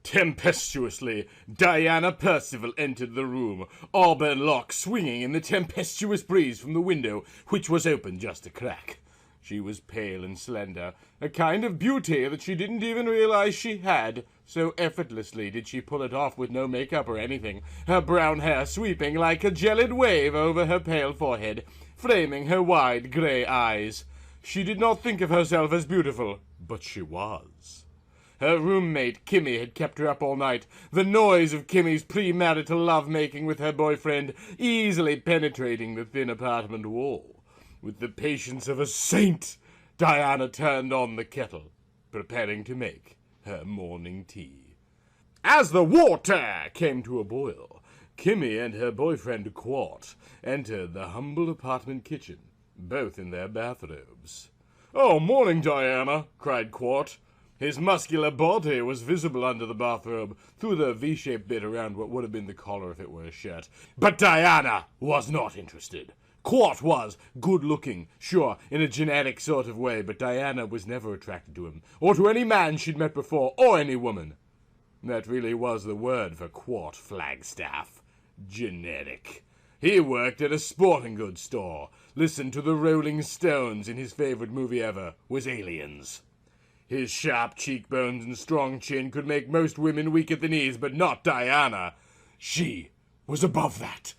Tempestuously, Diana Percival entered the room, auburn locks swinging in the tempestuous breeze from the window, which was open just a crack. She was pale and slender, a kind of beauty that she didn't even realize she had, so effortlessly did she pull it off with no makeup or anything, her brown hair sweeping like a gelid wave over her pale forehead, framing her wide grey eyes. She did not think of herself as beautiful, but she was. Her roommate, Kimmy, had kept her up all night, the noise of Kimmy's premarital lovemaking with her boyfriend easily penetrating the thin apartment wall. With the patience of a saint, Diana turned on the kettle, preparing to make her morning tea. As the water came to a boil, Kimmy and her boyfriend, Quart, entered the humble apartment kitchen, both in their bathrobes. "Oh, morning, Diana," cried Quart. His muscular body was visible under the bathrobe, through the V-shaped bit around what would have been the collar if it were a shirt. But Diana was not interested. Quart was good-looking, sure, in a genetic sort of way, but Diana was never attracted to him, or to any man she'd met before, or any woman. That really was the word for Quart Flagstaff. Genetic. He worked at a sporting goods store, listened to the Rolling Stones, and his favorite movie ever was Aliens. His sharp cheekbones and strong chin could make most women weak at the knees, but not Diana. She was above that.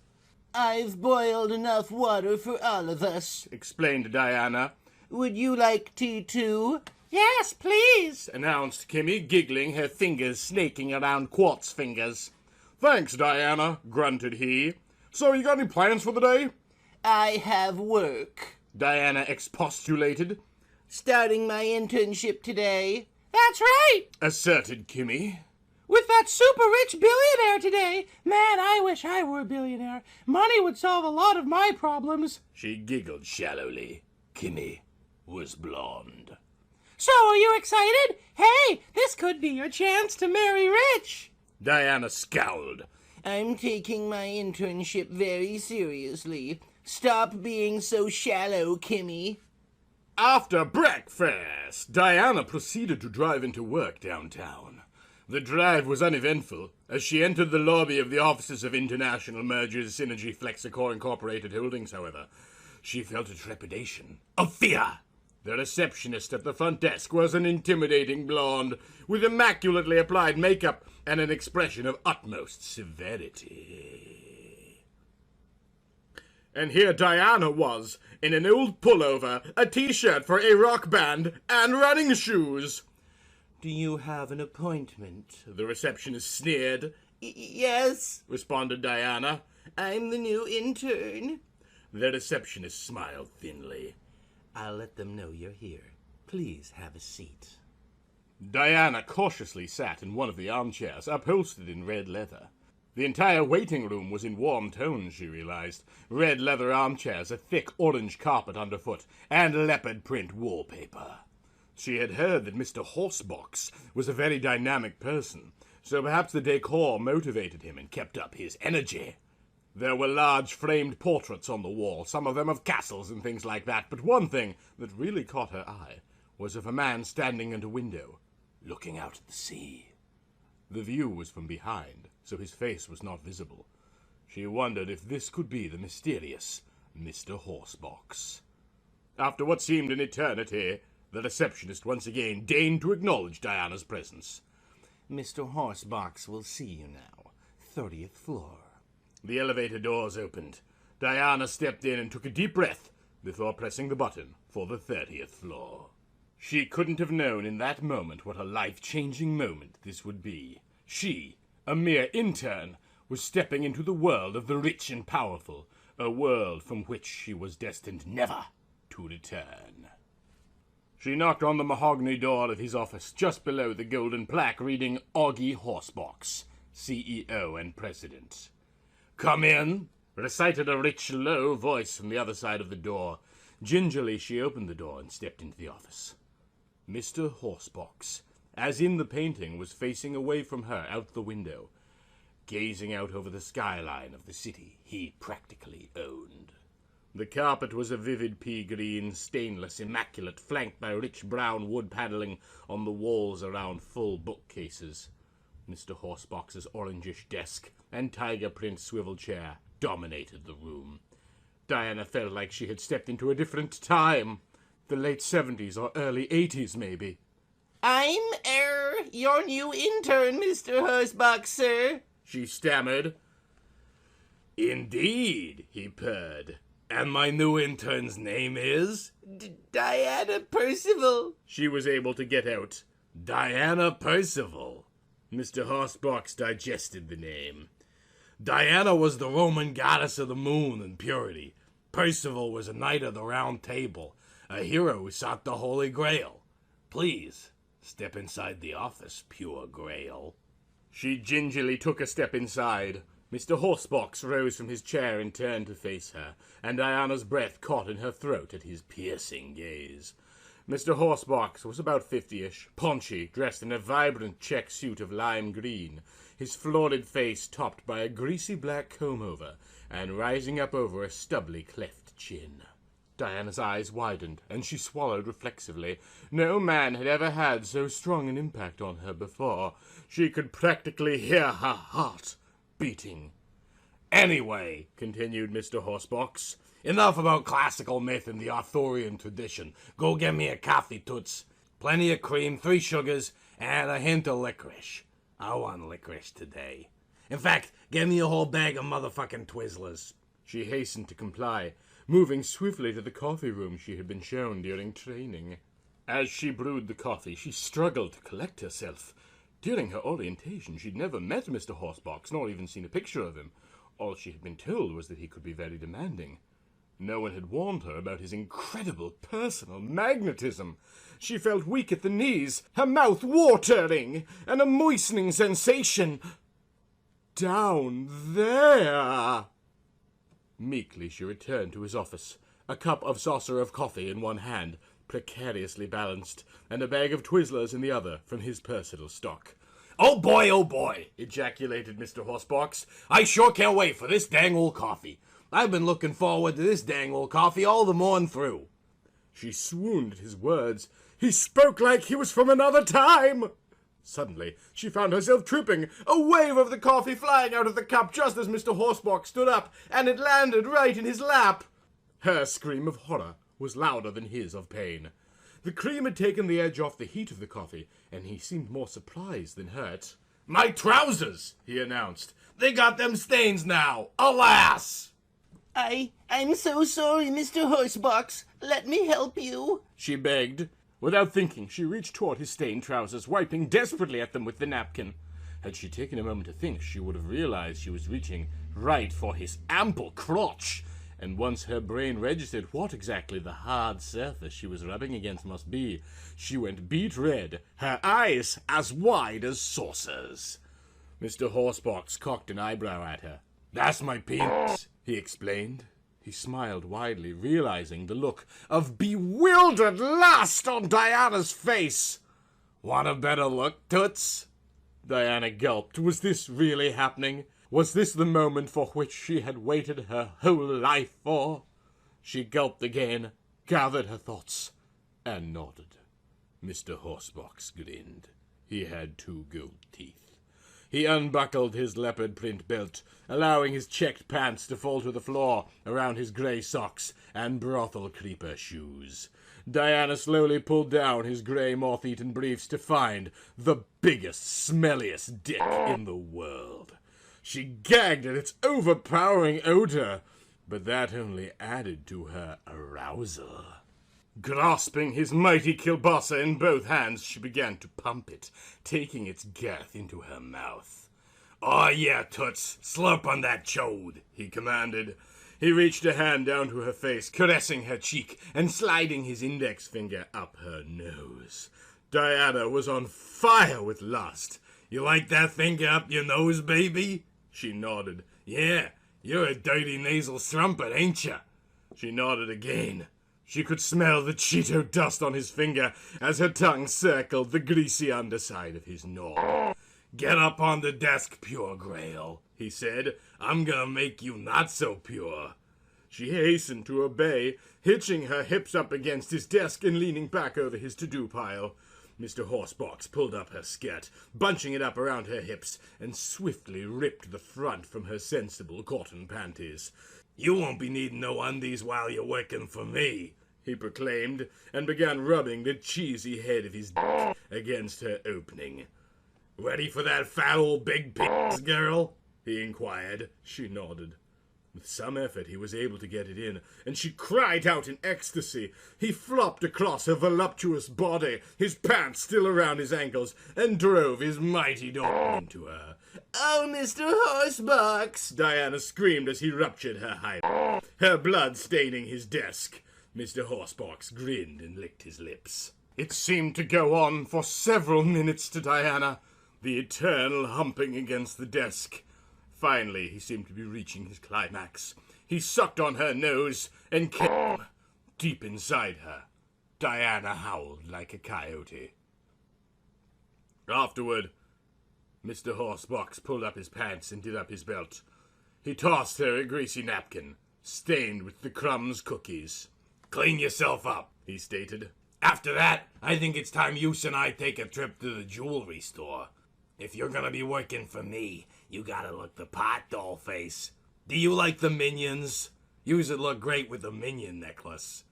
"I've boiled enough water for all of us," explained Diana. "Would you like tea too?" "Yes, please," announced Kimmy, giggling, her fingers snaking around Quart's fingers. "Thanks, Diana," grunted he. "So, you got any plans for the day?" "I have work," Diana expostulated. "Starting my internship today." "That's right," asserted Kimmy. "With that super rich billionaire today. Man, I wish I were a billionaire. Money would solve a lot of my problems." She giggled shallowly. Kimmy was blonde. "So, are you excited? Hey, this could be your chance to marry rich." Diana scowled. "I'm taking my internship very seriously. Stop being so shallow, Kimmy." After breakfast, Diana proceeded to drive into work downtown. The drive was uneventful. As she entered the lobby of the offices of International Mergers Synergy Flexicor Incorporated Holdings, however, she felt a trepidation of fear. The receptionist at the front desk was an intimidating blonde with immaculately applied makeup and an expression of utmost severity. And here Diana was, in an old pullover, a t-shirt for a rock band, and running shoes. "Do you have an appointment?" the receptionist sneered. "Yes," responded Diana. "I'm the new intern." The receptionist smiled thinly. "I'll let them know you're here. Please have a seat." Diana cautiously sat in one of the armchairs, upholstered in red leather. The entire waiting room was in warm tones, she realized. Red leather armchairs, a thick orange carpet underfoot, and leopard print wallpaper. She had heard that Mr. Horsebox was a very dynamic person, so perhaps the decor motivated him and kept up his energy. There were large framed portraits on the wall, some of them of castles and things like that, but one thing that really caught her eye was of a man standing at a window, looking out at the sea. The view was from behind, so his face was not visible. She wondered if this could be the mysterious Mr. Horsebox. After what seemed an eternity, the receptionist once again deigned to acknowledge Diana's presence. "Mr. Horsebox will see you now. 30th floor." The elevator doors opened. Diana stepped in and took a deep breath before pressing the button for the 30th floor. She couldn't have known in that moment what a life-changing moment this would be. She, a mere intern, was stepping into the world of the rich and powerful, a world from which she was destined never to return. She knocked on the mahogany door of his office, just below the golden plaque reading Augie Horsebox, CEO and President. "Come in," recited a rich, low voice from the other side of the door. Gingerly she opened the door and stepped into the office. Mr. Horsebox, as in the painting, was facing away from her out the window, gazing out over the skyline of the city he practically owned. The carpet was a vivid pea green, stainless, immaculate, flanked by rich brown wood paneling on the walls around full bookcases. Mr. Horsebox's orangish desk and tiger print swivel chair dominated the room. Diana felt like she had stepped into a different time. The late 70s or early 80s, maybe. I'm, your new intern, Mr. Horsebox, sir. She stammered. Indeed, he purred. And my new intern's name is? Diana Percival. She was able to get out. Diana Percival. Mr. Horsebox digested the name. Diana was the Roman goddess of the moon and purity. Percival was a knight of the Round Table, a hero who sought the Holy Grail. Please, step inside the office, pure Grail. She gingerly took a step inside. Mr. Horsebox rose from his chair and turned to face her, and Diana's breath caught in her throat at his piercing gaze. Mr. Horsebox was about 50-ish, paunchy, dressed in a vibrant check suit of lime green, his florid face topped by a greasy black comb-over, and rising up over a stubbly cleft chin. Diana's eyes widened, and she swallowed reflexively. No man had ever had so strong an impact on her before. She could practically hear her heart beating. Anyway, continued Mr. Horsebox, enough about classical myth and the Arthurian tradition. Go get me a coffee, Toots. Plenty of cream, 3 sugars, and a hint of licorice. I want licorice today. In fact, get me a whole bag of motherfucking Twizzlers. She hastened to comply, moving swiftly to the coffee room she had been shown during training. As she brewed the coffee, she struggled to collect herself. During her orientation, she'd never met Mr. Horsebox, nor even seen a picture of him. All she had been told was that he could be very demanding. No one had warned her about his incredible personal magnetism. She felt weak at the knees, her mouth watering, and a moistening sensation down there. Meekly she returned to his office, a cup of saucer of coffee in one hand, precariously balanced, and a bag of Twizzlers in the other from his personal stock. Oh boy, ejaculated Mr. Horsebox. I sure can't wait for this dang old coffee. I've been looking forward to this dang old coffee all the morning through. She swooned at his words. He spoke like he was from another time. Suddenly, she found herself tripping, a wave of the coffee flying out of the cup just as Mr. Horsebox stood up, and it landed right in his lap. Her scream of horror was louder than his of pain. The cream had taken the edge off the heat of the coffee, and he seemed more surprised than hurt. My trousers, he announced. They got them stains now, alas! I'm so sorry, Mr. Horsebox. Let me help you. She begged. Without thinking, she reached toward his stained trousers, wiping desperately at them with the napkin. Had she taken a moment to think, she would have realized she was reaching right for his ample crotch. And once her brain registered what exactly the hard surface she was rubbing against must be, she went beet red, her eyes as wide as saucers. Mr. Horsebox cocked an eyebrow at her. That's my penis, he explained. He smiled widely, realizing the look of bewildered lust on Diana's face. Want a better look, Toots? Diana gulped. Was this really happening? Was this the moment for which she had waited her whole life for? She gulped again, gathered her thoughts, and nodded. Mr. Horsebox grinned. He had 2 gold teeth. He unbuckled his leopard print belt, allowing his checked pants to fall to the floor around his grey socks and brothel creeper shoes. Diana slowly pulled down his grey moth-eaten briefs to find the biggest, smelliest dick in the world. She gagged at its overpowering odor, but that only added to her arousal. Grasping his mighty kielbasa in both hands, she began to pump it, taking its girth into her mouth. "Oh yeah, Toots, slurp on that chode," he commanded. He reached a hand down to her face, caressing her cheek and sliding his index finger up her nose. Diana was on fire with lust. "You like that finger up your nose, baby?" She nodded. "Yeah, you're a dirty nasal strumpet, ain't ya?" She nodded again. She could smell the Cheeto dust on his finger as her tongue circled the greasy underside of his knob. "Get up on the desk, pure Grail," he said. "I'm gonna make you not so pure." She hastened to obey, hitching her hips up against his desk and leaning back over his to-do pile. Mr. Horsebox pulled up her skirt, bunching it up around her hips, and swiftly ripped the front from her sensible cotton panties. "You won't be needing no undies while you're working for me," he proclaimed, and began rubbing the cheesy head of his dick against her opening. "Ready for that fat old big pigs, girl?" he inquired. She nodded. With some effort he was able to get it in, and she cried out in ecstasy. He flopped across her voluptuous body, his pants still around his ankles, and drove his mighty dog into her. Oh, Mr. Horsebox! Diana screamed as he ruptured her hide, her blood staining his desk. Mr. Horsebox grinned and licked his lips. It seemed to go on for several minutes to Diana, the eternal humping against the desk. Finally, he seemed to be reaching his climax. He sucked on her nose and came deep inside her. Diana howled like a coyote. Afterward, Mr. Horsebox pulled up his pants and did up his belt. He tossed her a greasy napkin, stained with the crumbs cookies. "Clean yourself up," he stated. "After that, I think it's time you and I take a trip to the jewelry store. If you're gonna be working for me, you gotta look the part, dollface. Do you like the minions? Youse would look great with the minion necklace."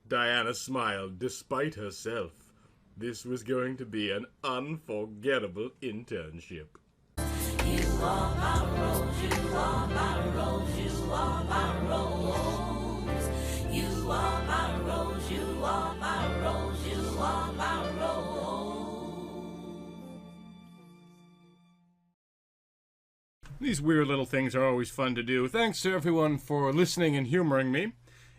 Diana smiled despite herself. This was going to be an unforgettable internship. You are my rose, you are my rose, you are my rose. You are my rose, you are my rose, you are my rose. These weird little things are always fun to do. Thanks to everyone for listening and humoring me.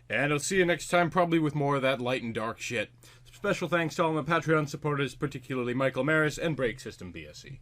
And I'll see you next time, probably with more of that light and dark shit. Special thanks to all my Patreon supporters, particularly Michael Maris and Break System BSC.